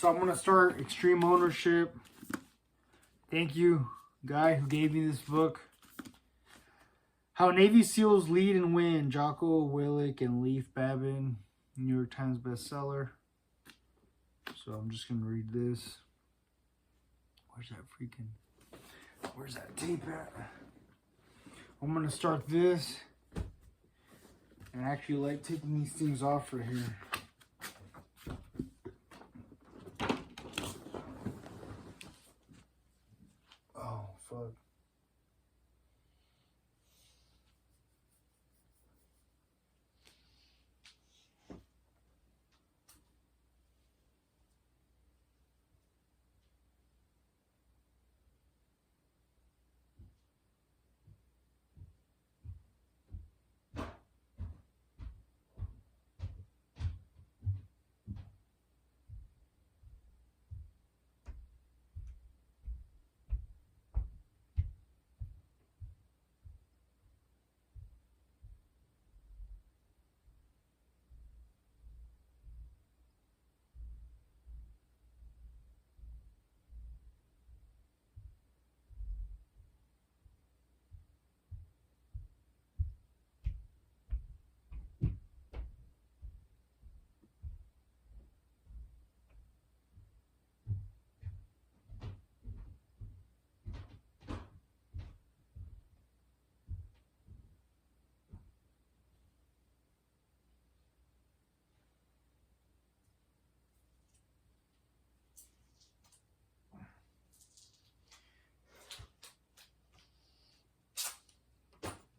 So I'm gonna start Extreme Ownership. Thank you, guy who gave me this book. How Navy SEALs Lead and Win, Jocko Willink and Leif Babin, New York Times bestseller. So I'm just gonna read this. Where's that tape at? I'm gonna start this. And I actually like taking these things off right here. Oh, fuck.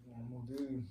Normal dude.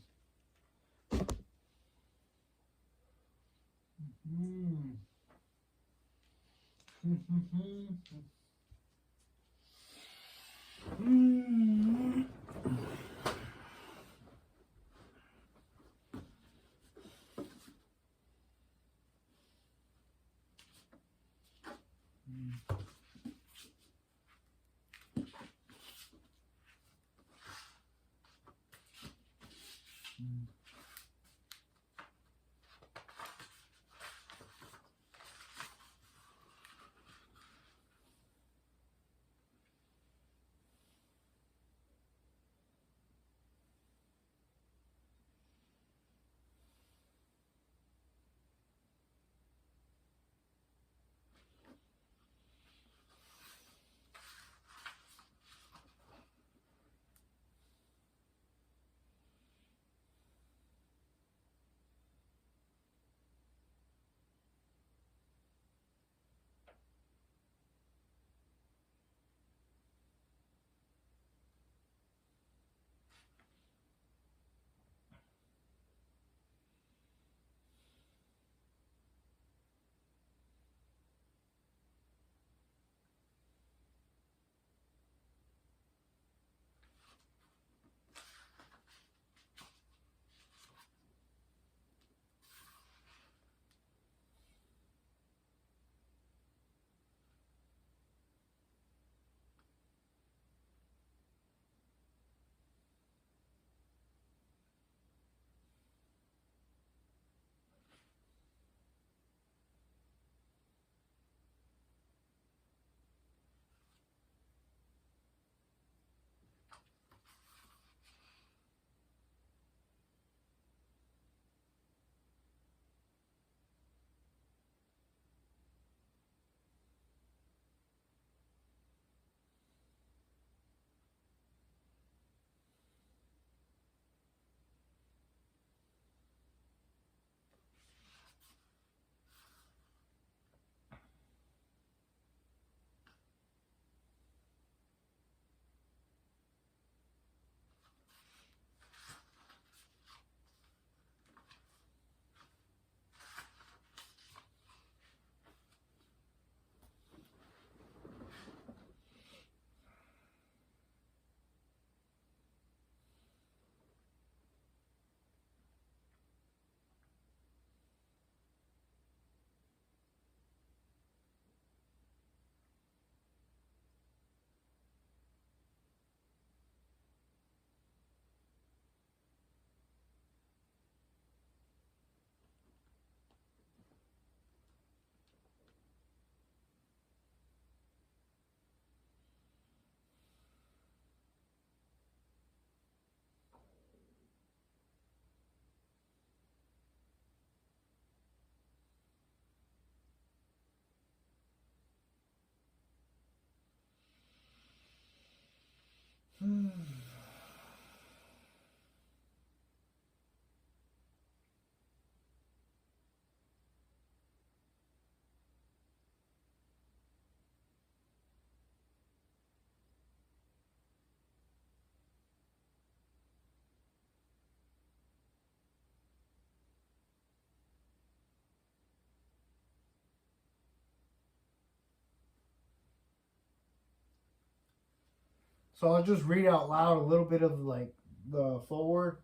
So I'll just read out loud a little bit of like the foreword.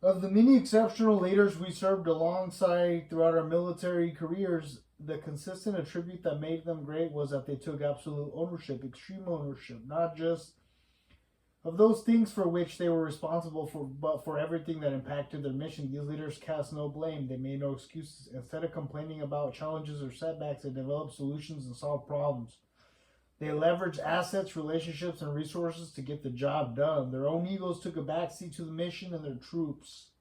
Of the many exceptional leaders we served alongside throughout our military careers, the consistent attribute that made them great was that they took absolute ownership, extreme ownership, not just of those things for which they were responsible for, but for everything that impacted their mission. These leaders cast no blame. They made no excuses. Instead of complaining about challenges or setbacks, they developed solutions and solved problems. They leveraged assets, relationships, and resources to get the job done. Their own egos took a backseat to the mission and their troops.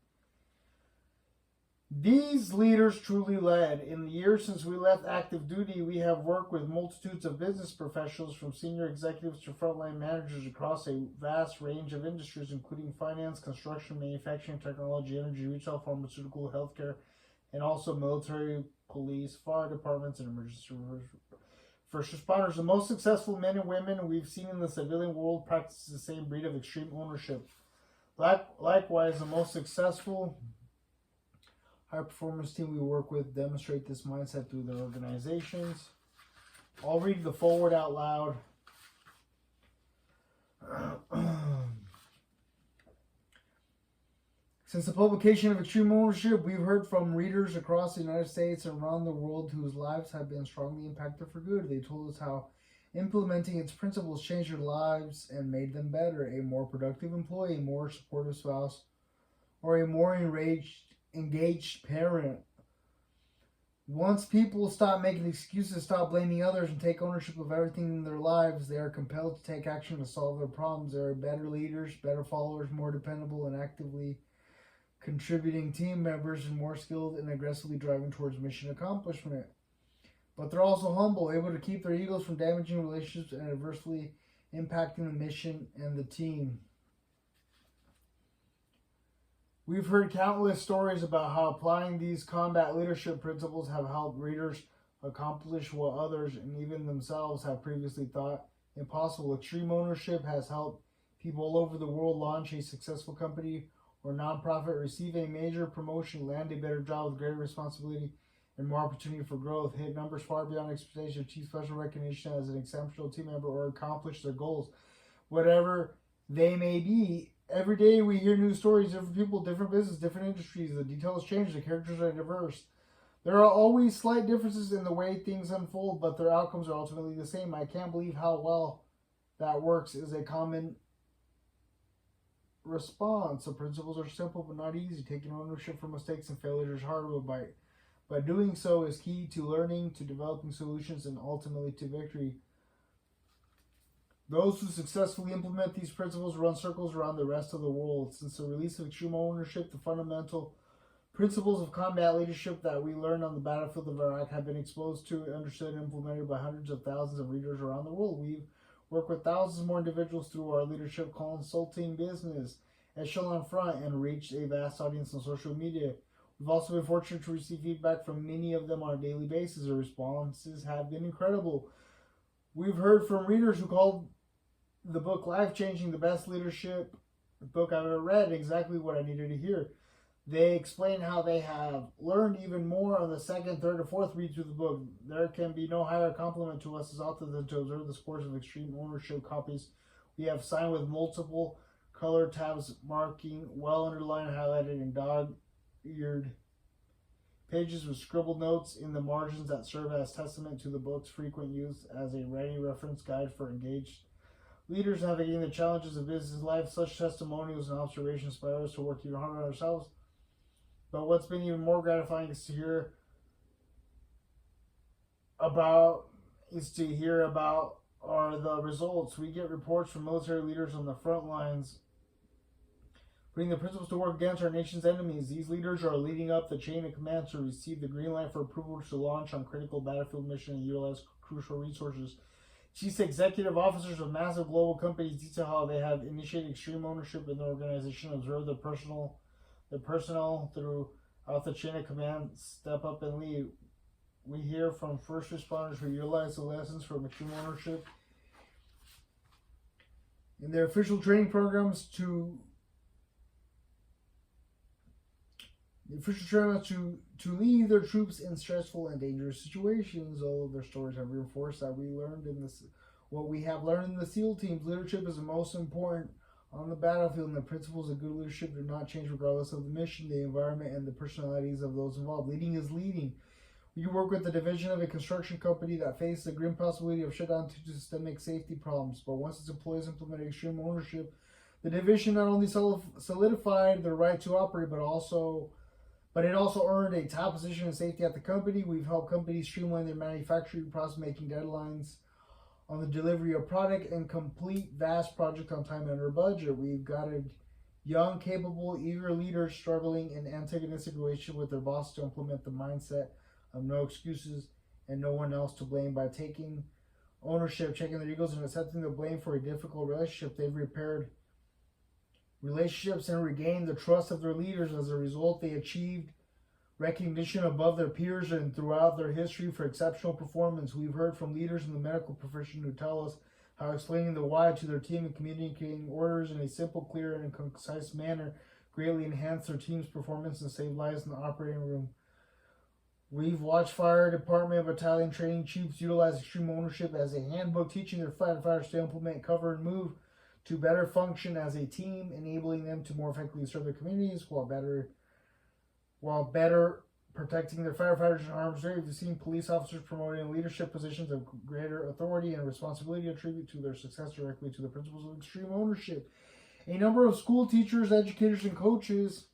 These leaders truly led. In the years since we left active duty, we have worked with multitudes of business professionals, from senior executives to frontline managers across a vast range of industries, including finance, construction, manufacturing, technology, energy, retail, pharmaceutical, healthcare, and also military, police, fire departments, and emergency first responders. The most successful men and women we've seen in the civilian world practice the same breed of extreme ownership. Likewise, the most successful high-performance team we work with demonstrate this mindset through their organizations. I'll read the foreword out loud. Since the publication of Extreme Ownership, we've heard from readers across the United States and around the world whose lives have been strongly impacted for good. They told us how implementing its principles changed their lives and made them better: a more productive employee, a more supportive spouse, or a more engaged parent. Once people stop making excuses, stop blaming others, and take ownership of everything in their lives, they are compelled to take action to solve their problems. They are better leaders, better followers, more dependable and actively contributing team members, and more skilled and aggressively driving towards mission accomplishment. But they're also humble, able to keep their egos from damaging relationships and adversely impacting the mission and the team. We've heard countless stories about how applying these combat leadership principles have helped readers accomplish what others and even themselves have previously thought impossible. Extreme ownership has helped people all over the world launch a successful company or nonprofit, receive a major promotion, land a better job with greater responsibility and more opportunity for growth, hit numbers far beyond expectation, achieve special recognition as an exceptional team member, or accomplish their goals, whatever they may be. Every day we hear new stories, different people, different business, different industries. The details change, the characters are diverse. There are always slight differences in the way things unfold, but their outcomes are ultimately the same. I can't believe how well that works is a common response. The principles are simple but not easy. Taking ownership for mistakes and failures is hard, but by doing so is key to learning, to developing solutions, and ultimately to victory. Those who successfully implement these principles run circles around the rest of the world. Since the release of Extreme Ownership, the fundamental principles of combat leadership that we learned on the battlefield of Iraq have been exposed to, understood, and implemented by hundreds of thousands of readers around the world. We've worked with thousands more individuals through our leadership consulting business, Echelon Front, and reached a vast audience on social media. We've also been fortunate to receive feedback from many of them on a daily basis. The responses have been incredible. We've heard from readers who called the book life-changing, the best leadership book I've ever read, exactly what I needed to hear. They explain how they have learned even more on the second, third, or fourth read through the book. There can be no higher compliment to us as authors than to observe the scores of Extreme Ownership copies we have signed with multiple color tabs marking well underlined, highlighted, and dog-eared pages with scribbled notes in the margins that serve as testament to the book's frequent use as a writing reference guide for engaged leaders navigating the challenges of business life. Such testimonials and observations inspire us to work even harder on ourselves. But what's been even more gratifying is to hear about are the results. We get reports from military leaders on the front lines putting the principles to work against our nation's enemies. These leaders are leading up the chain of command to receive the green light for approval to launch on critical battlefield mission and utilize crucial resources. Chief executive officers of massive global companies detail how they have initiated extreme ownership in the organization, observe the personnel throughout the chain of command step up and lead. We hear from first responders who utilize the lessons from extreme ownership in their official training programs to lead their troops in stressful and dangerous situations. All of their stories have reinforced that what we have learned in the SEAL teams. Leadership is the most important on the battlefield, and the principles of good leadership do not change regardless of the mission, the environment, and the personalities of those involved. Leading is leading. We work with the division of a construction company that faced the grim possibility of shutdown due to systemic safety problems. But once its employees implemented extreme ownership, the division not only solidified their right to operate, but it also earned a top position in safety at the company. We've helped companies streamline their manufacturing process, making deadlines on the delivery of product and complete vast projects on time and under budget. We've guided young, capable, eager leaders struggling in antagonistic relationship with their boss to implement the mindset of no excuses and no one else to blame. By taking ownership, checking their egos, and accepting the blame for a difficult relationship, they've repaired relationships and regained the trust of their leaders. As a result, they achieved recognition above their peers and throughout their history for exceptional performance. We've heard from leaders in the medical profession who tell us how explaining the why to their team and communicating orders in a simple, clear, and concise manner greatly enhanced their team's performance and saved lives in the operating room. We've watched fire department and battalion training chiefs utilize extreme ownership as a handbook, teaching their firefighters to implement, cover, and move to better function as a team, enabling them to more effectively serve their communities while better protecting their firefighters in harm's way. We've seen police officers promoting leadership positions of greater authority and responsibility attribute to their success directly to the principles of extreme ownership. A number of school teachers, educators, and coaches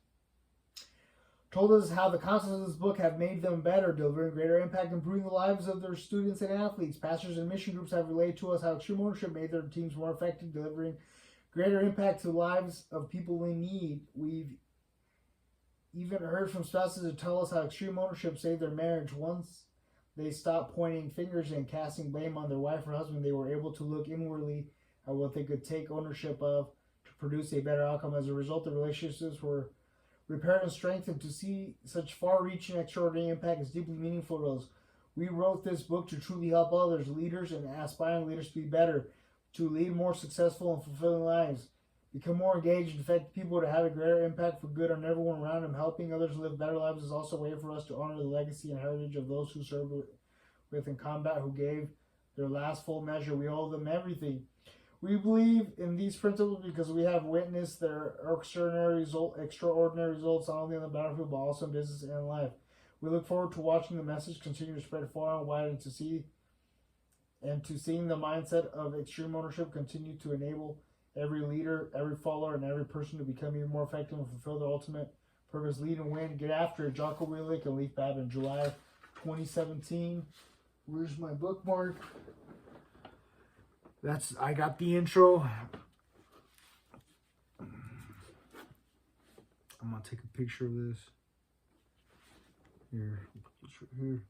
told us how the concepts of this book have made them better, delivering greater impact, improving the lives of their students and athletes. Pastors and mission groups have relayed to us how extreme ownership made their teams more effective, delivering greater impact to the lives of people in need. We've even heard from spouses who tell us how extreme ownership saved their marriage. Once they stopped pointing fingers and casting blame on their wife or husband, they were able to look inwardly at what they could take ownership of to produce a better outcome. As a result, the relationships were repaired and strengthened. To see such far-reaching, extraordinary impact is deeply meaningful to us. We wrote this book to truly help others, leaders, and aspiring leaders to be better, to lead more successful and fulfilling lives, become more engaged and effective people, to have a greater impact for good on everyone around them. Helping others live better lives is also a way for us to honor the legacy and heritage of those who served with in combat, who gave their last full measure. We owe them everything. We believe in these principles because we have witnessed their extraordinary results not only on the battlefield but also in business and life. We look forward to watching the message continue to spread far and wide, and to seeing the mindset of extreme ownership continue to enable every leader, every follower, and every person to become even more effective and fulfill their ultimate purpose. Lead and win. Get after it. Jocko Willink and Leif Babin, July 2017. Where's my bookmark? I got the intro. I'm gonna take a picture of this. Here, put this right here.